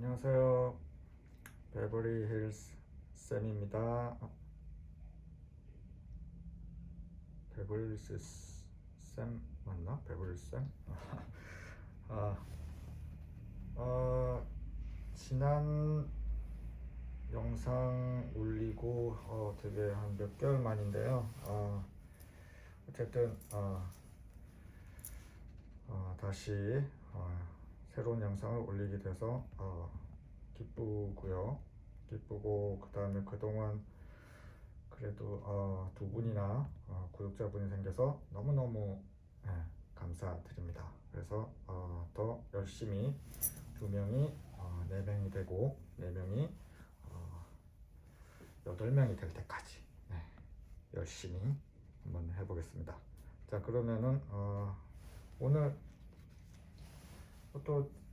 안녕하세요. 베버리 힐스 쌤입니다. 베버리 힐스 쌤 맞나? 베버리 쌤? 아, 지난 영상 올리고 되게 한 몇 개월 만인데요. 어쨌든 다시 새로운 영상을 올리게 돼서 기쁘고요. 기쁘고 그 다음에 그동안 그래도 두 분이나 구독자분이 생겨서 너무너무 감사드립니다. 그래서 더 열심히 두 명이 네 명이 되고 네 명이 8명이 될 때까지 열심히 한번 해보겠습니다. 자, 그러면은 오늘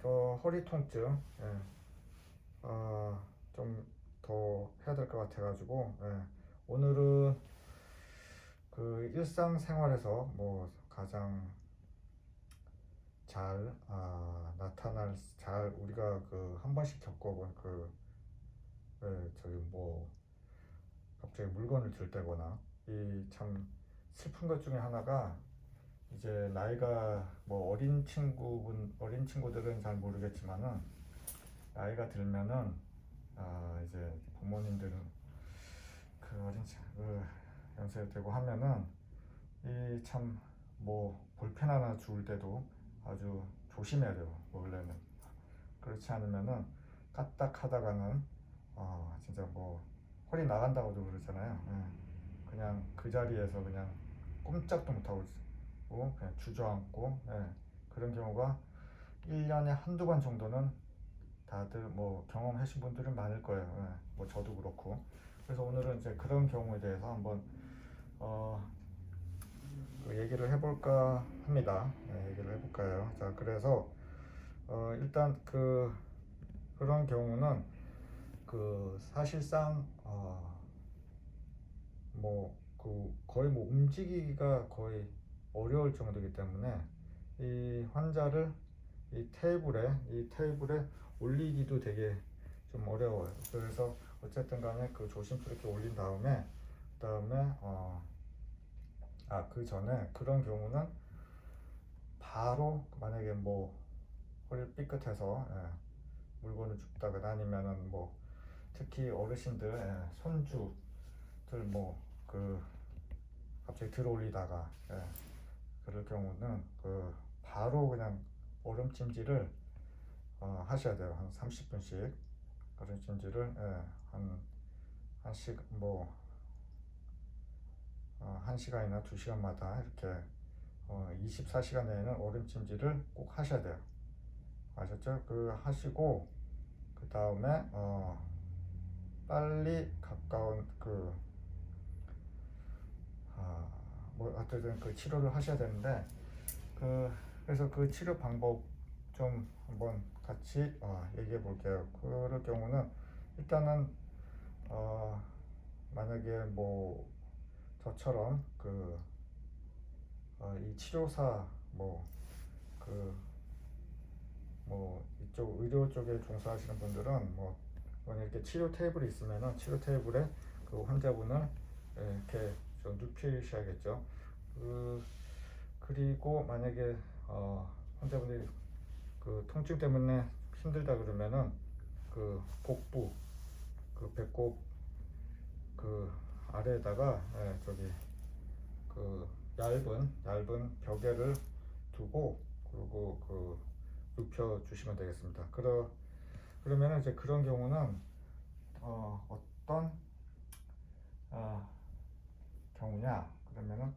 또 허리 통증 좀 더 해야 될 것 같아가지고 오늘은 그 일상생활에서 뭐 가장 잘 나타날 잘 우리가 그 한 번씩 겪어본 저기 뭐 갑자기 물건을 들 때거나 이 참 슬픈 것 중에 하나가 이제 나이가 뭐 어린 친구들은 잘 모르겠지만은 나이가 들면은 이제 부모님들은 그 어린 친구 연세되고 하면은 이 참 뭐 볼펜 하나 주울 때도 아주 조심해야 돼요. 원래는 그렇지 않으면은 까딱하다가는 진짜 뭐 허리 나간다고도 그러잖아요. 그냥 그 자리에서 그냥 꼼짝도 못하고 있고 그냥 주저앉고 그런 경우가 1년에 한두 번 정도는 다들 뭐 경험하신 분들은 많을 거예요. 뭐 저도 그렇고. 그래서 오늘은 이제 그런 경우에 대해서 한번 그 얘기를 해볼까 합니다. 얘기를 해볼까요? 자, 그래서 일단 그런 경우는 그 사실상 뭐 그 거의 뭐 움직이기가 거의 어려울 정도이기 때문에 이 환자를 이 테이블에 올리기도 되게 좀 어려워요. 그래서 어쨌든 간에 그 조심스럽게 올린 다음에 그다음에 그 전에 그런 경우는 바로 만약에 뭐 허리를 삐끗해서 물건을 줍다거나 아니면은 뭐 특히 어르신들 손주들 뭐 그 갑자기 들어 올리다가 그럴 경우는 그 바로 그냥 얼음찜질을 하셔야 돼요. 한 30분씩 얼음찜질을 뭐 1시간이나 2시간마다 이렇게 24시간 내에는 얼음찜질을 꼭 하셔야 돼요. 아셨죠? 그 하시고 그 다음에 빨리 가까운 뭐 어쨌든 그 치료를 하셔야 되는데 그래서 그 치료 방법 좀 한번 같이 얘기해 볼게요. 그럴 경우는 일단은 만약에 뭐 저처럼 이 치료사 뭐 이쪽 의료 쪽에 종사하시는 분들은 뭐 이렇게 치료 테이블이 있으면은 치료 테이블에 그 환자분을 이렇게 좀 눕히셔야겠죠. 그리고 만약에 환자분이 그 통증 때문에 힘들다 그러면은 그 복부 그 배꼽 그 아래에다가 저기 그 얇은 벽에를 두고 그리고 눕혀 주시면 되겠습니다. 그러면 이제 그런 경우는 어떤 경우냐 그러면은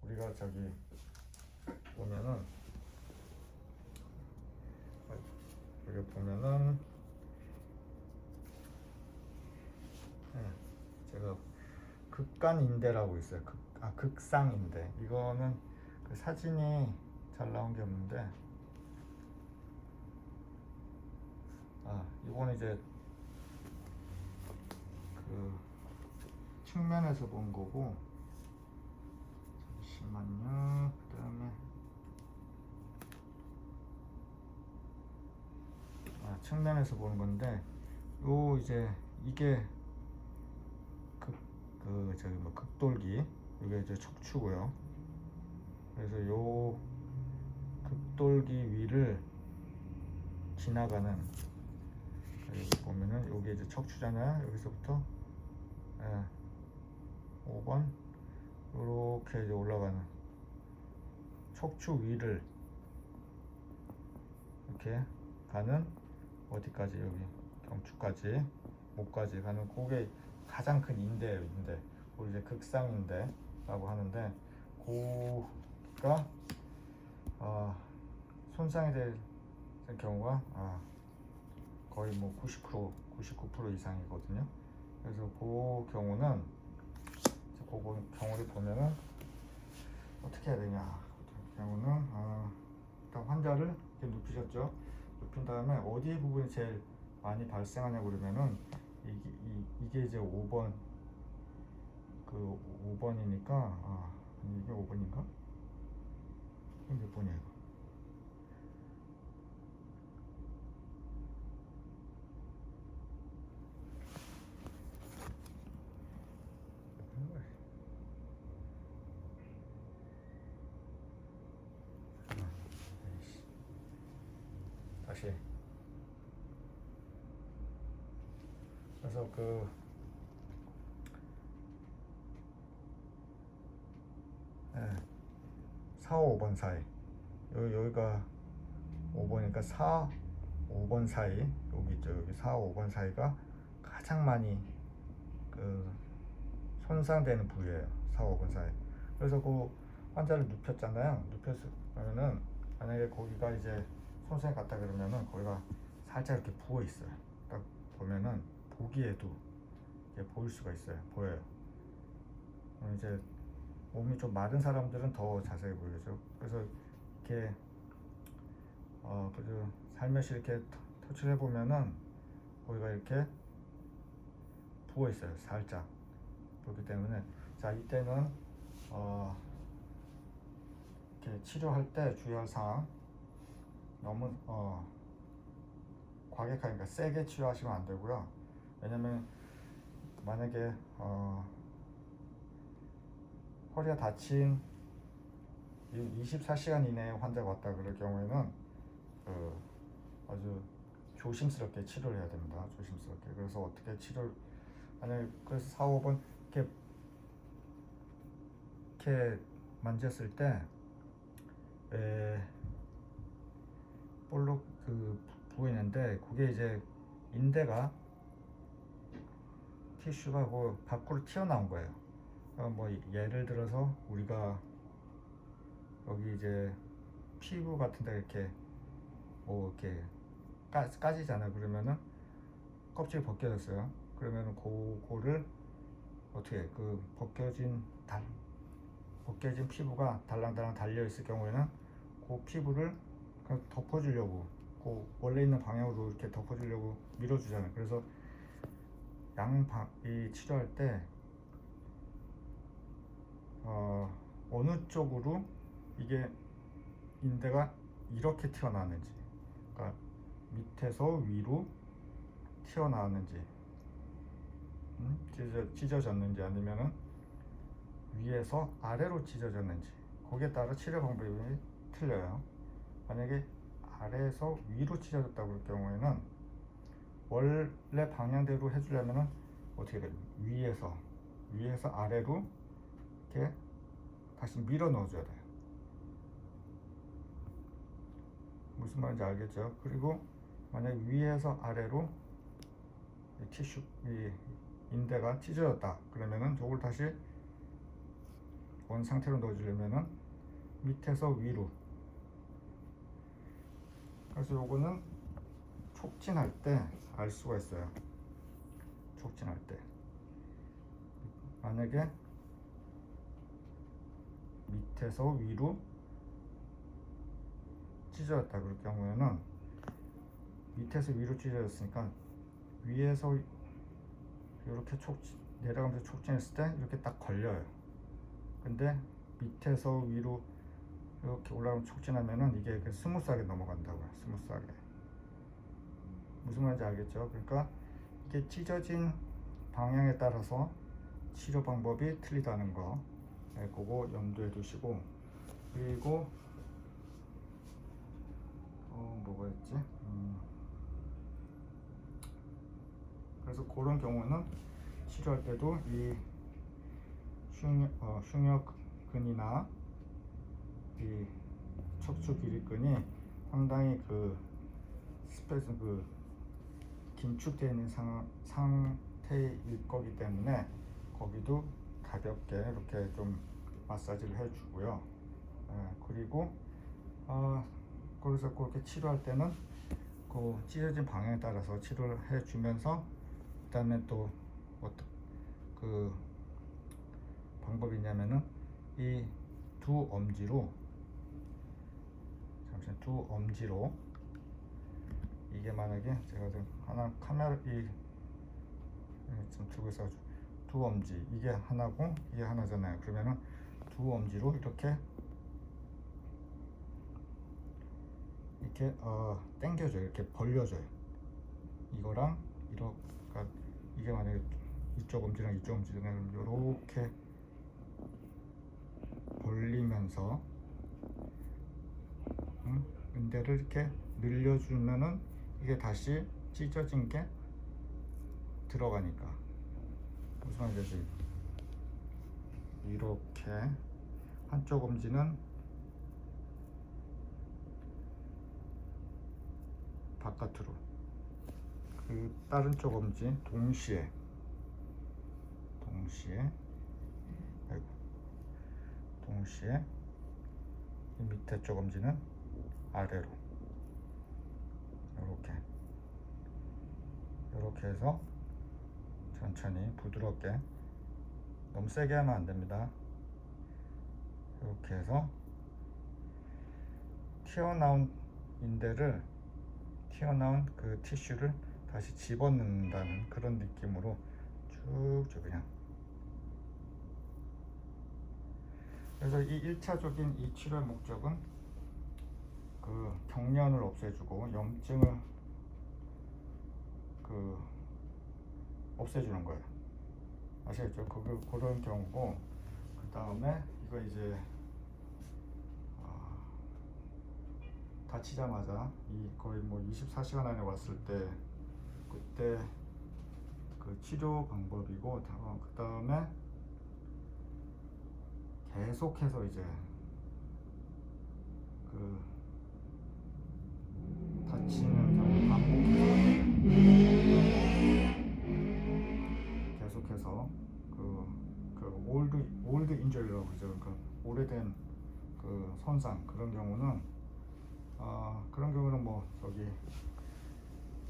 우리가 저기 보면은 여기 보면은 제가 극간인대라고 있어요. 극상인대. 이거는 그 사진이 잘 나온 게 없는데 이거는 이제 그 측면에서 본 거고 잠시만요. 그 다음에 측면에서 보는 건데, 요 이제 이게 저기 뭐 극돌기, 이게 이제 척추고요. 그래서 요 극돌기 위를 지나가는, 여기 보면은 여기 이제 척추잖아요. 여기서부터 5번 이렇게 이제 올라가는 척추 위를 이렇게 가는, 어디까지, 여기 경추까지, 목까지 가는, 그게 가장 큰 인대예요. 인대. 그걸 이제 극상인대라고 하는데, 고가 손상이 될 경우가 거의 뭐 90%, 99% 이상이거든요. 그래서 그 경우는, 그 경우를 보면은 어떻게 해야 되냐. 그 경우는 일단 환자를 이렇게 눕히셨죠. 눕힌 다음에 어디 부분이 제일 많이 발생하냐고 그러면은 이게 이제 5번, 그 5번이니까 이게 5번인가? 이게 몇 번이야 이거? 다시. 그래서 4, 5번 사이, 여기가 5번이니까 4, 5번 사이, 여기 있죠. 여기 4, 5번 사이가 가장 많이 손상되는 부위예요. 4, 5번 사이. 그래서 그 환자를 눕혔잖아요. 눕혔으면은 만약에 거기가 이제 손상이 갔다 그러면은 거기가 살짝 이렇게 부어 있어요. 딱 보면은 보기에도 이게 보일 수가 있어요. 보여요. 이제 몸이 좀 마른 사람들은 더 자세히 보이죠. 그래서 이렇게 그래서 살며시 이렇게 터치를 해보면은 거기가 이렇게 부어 있어요. 살짝. 그렇기 때문에 자, 이때는 이렇게 치료할 때 주의할 사항, 너무 과격하니까 세게 치료하시면 안 되고요. 왜냐면 만약에 허리가 다친 24시간 이내에 환자가 왔다 그럴 경우에는 아주 조심스럽게 치료를 해야 됩니다. 조심스럽게. 그래서 어떻게 치료를, 만약에 그래서 4, 5번 이렇게 만졌을 때 볼록 보이는데, 그게 이제 인대가, 티슈가 그 밖으로 튀어나온 거예요. 뭐 예를 들어서 우리가 여기 이제 피부 같은데 이렇게 뭐 이렇게 까지잖아요. 그러면은 껍질이 벗겨졌어요. 그러면은 그거를 어떻게, 벗겨진 피부가 달랑달랑 달려 있을 경우에는 그 피부를 그냥 덮어주려고, 그 원래 있는 방향으로 이렇게 덮어주려고 밀어주잖아요. 그래서 이 치료할 때 어느 쪽으로 이게 인대가 이렇게 튀어나왔는지, 그러니까 밑에서 위로 튀어나왔는지, 찢어졌는지, 아니면은 위에서 아래로 찢어졌는지, 거기에 따라 치료 방법이 틀려요. 만약에 아래에서 위로 찢어졌다고 할 경우에는 원래 방향대로 해주려면은 어떻게 돼요? 위에서 아래로 이렇게 다시 밀어 넣어줘야 돼요. 무슨 말인지 알겠죠? 그리고 만약 위에서 아래로 이 인대가 찢어졌다 그러면은 저걸 다시 원 상태로 넣어주려면은 밑에서 위로. 그래서 요거는 촉진할 때 알 수가 있어요. 촉진할 때 만약에 밑에서 위로 찢어졌다 그럴 경우에는, 밑에서 위로 찢어졌으니까 위에서 이렇게 내려가면서 촉진했을 때 이렇게 딱 걸려요. 근데 밑에서 위로 이렇게 올라가면 촉진하면은 이게 스무스하게 넘어간다고요. 스무스하게. 무슨 말인지 알겠죠? 그러니까 이게 찢어진 방향에 따라서 치료 방법이 틀리다는 거, 네, 그거 염두에 두시고, 그리고 뭐가 있지? 그래서 그런 경우는 치료할 때도 이 흉여근이나 이 척추 기립근이 상당히 그 스페이스 그 긴축되어 있는 상태일 거기 때문에 거기도 가볍게 이렇게 좀 마사지를 해주고요. 그리고 그래서 그렇게 치료할 때는 그 찢어진 방향에 따라서 치료를 해주면서 그다음에 또 어떤 그 방법이 있냐면은 이 두 엄지로 잠시만 두 엄지로 이게 만약에 제가 좀 하나 카메라 좀 들고 있어가지고 두 엄지 이게 하나고 이게 하나잖아요. 그러면은 두 엄지로 이렇게 당겨줘요. 이렇게 벌려줘요. 이거랑 이렇게 이게 만약에 이쪽 엄지랑 이쪽 엄지랑 이렇게 벌리면서 인대를 이렇게 늘려주면은 이게 다시 찢어진 게 들어가니까 무슨 말인지 이렇게 한쪽 엄지는 바깥으로 그 다른 쪽 엄지 동시에 이 밑에 쪽 엄지는 아래로 이렇게 해서 천천히 부드럽게 너무 세게 하면 안 됩니다. 이렇게 해서 튀어나온 그 티슈를 다시 집어넣는다는 그런 느낌으로 쭉쭉 그냥. 그래서 이 1차적인 이 치료의 목적은 그 경련을 없애주고 염증을 없애주는 거예요. 아시겠죠? 그런 경우고, 그 다음에 이거 이제 다치자마자 거의 뭐 24시간 안에 왔을 때 그때 그 치료 방법이고, 그 다음에 계속해서 이제 그 다치는 경우 계속해서 올드 인저리라고 그러죠. 그러니까 오래된 그 손상, 그런 경우는 뭐 저기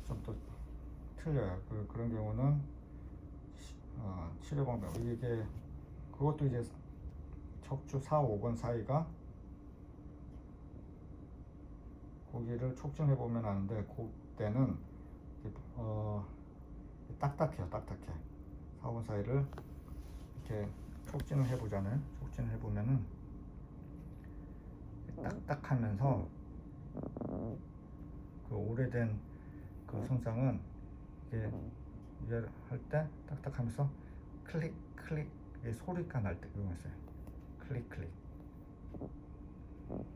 좀 또 틀려요. 그런 경우는 치료 방법 그것도 이제 척추 4, 5번 사이가 거기를 촉진해 보면 아는데 그때는 딱딱해요. 4, 5번 사이를 이렇게 촉진을 해보잖아요. 촉진을 해보면은 딱딱하면서 그 오래된 그 손상은 이게 할 때 딱딱하면서 클릭 소리가 날 때 그거 있어요. 클릭.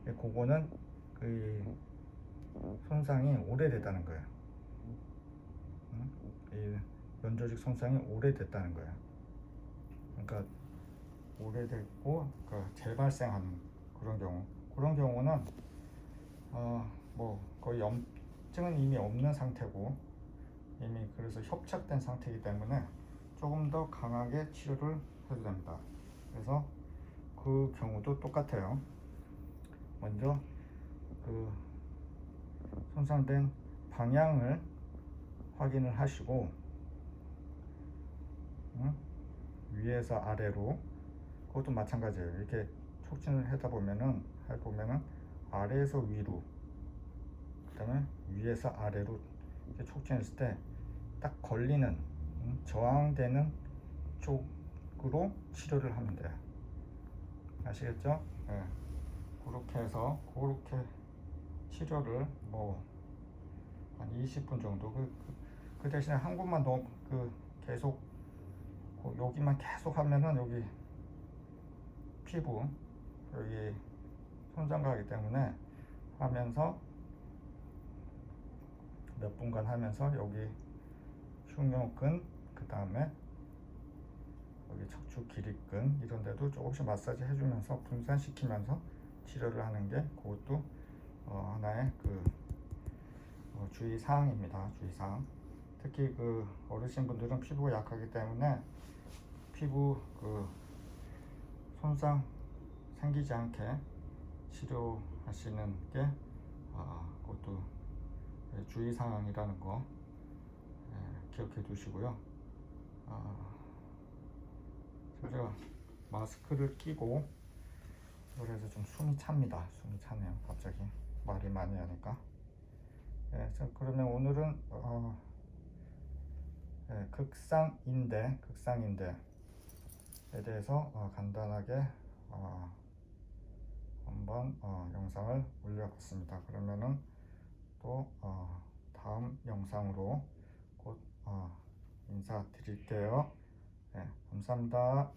그거는 그 손상이 오래됐다는 거예요. 이 연조직 손상이 오래됐다는 거예요. 그러니까 오래됐고 재발생하는 그런 경우는 뭐 거의 염증은 이미 없는 상태고 이미 그래서 협착된 상태이기 때문에 조금 더 강하게 치료를 해도 됩니다. 그래서 그 경우도 똑같아요. 먼저 그 손상된 방향을 확인을 하시고 위에서 아래로 그것도 마찬가지예요. 이렇게 촉진을 하다 보면은 아래에서 위로, 그 다음에 위에서 아래로 이렇게 촉진했을 때 딱 걸리는 저항되는 쪽으로 치료를 하면 돼요. 아시겠죠?네. 그렇게 해서 그렇게 치료를 뭐 한 20분 정도 그 대신에 한 곳만 더 계속 여기만 계속 하면은 여기 피부 여기 손상 가기 때문에 하면서 몇 분간 하면서 여기 흉요근 그 다음에 여기 척추 기립근 이런 데도 조금씩 마사지 해주면서 분산시키면서 치료를 하는 게 그것도 하나의 주의사항입니다. 주의사항. 특히 어르신분들은 피부가 약하기 때문에 피부 손상 생기지 않게 치료하시는 게 그것도 주의사항이라는 거 기억해 두시고요. 제가 마스크를 끼고 그래서 좀 숨이 찹니다. 숨이 차네요. 갑자기 말을 많이 하니까. 그러면 오늘은 극상인대에 대해서 간단하게 한번 영상을 올려봤습니다. 그러면은 또 다음 영상으로 곧 인사드릴게요. 감사합니다.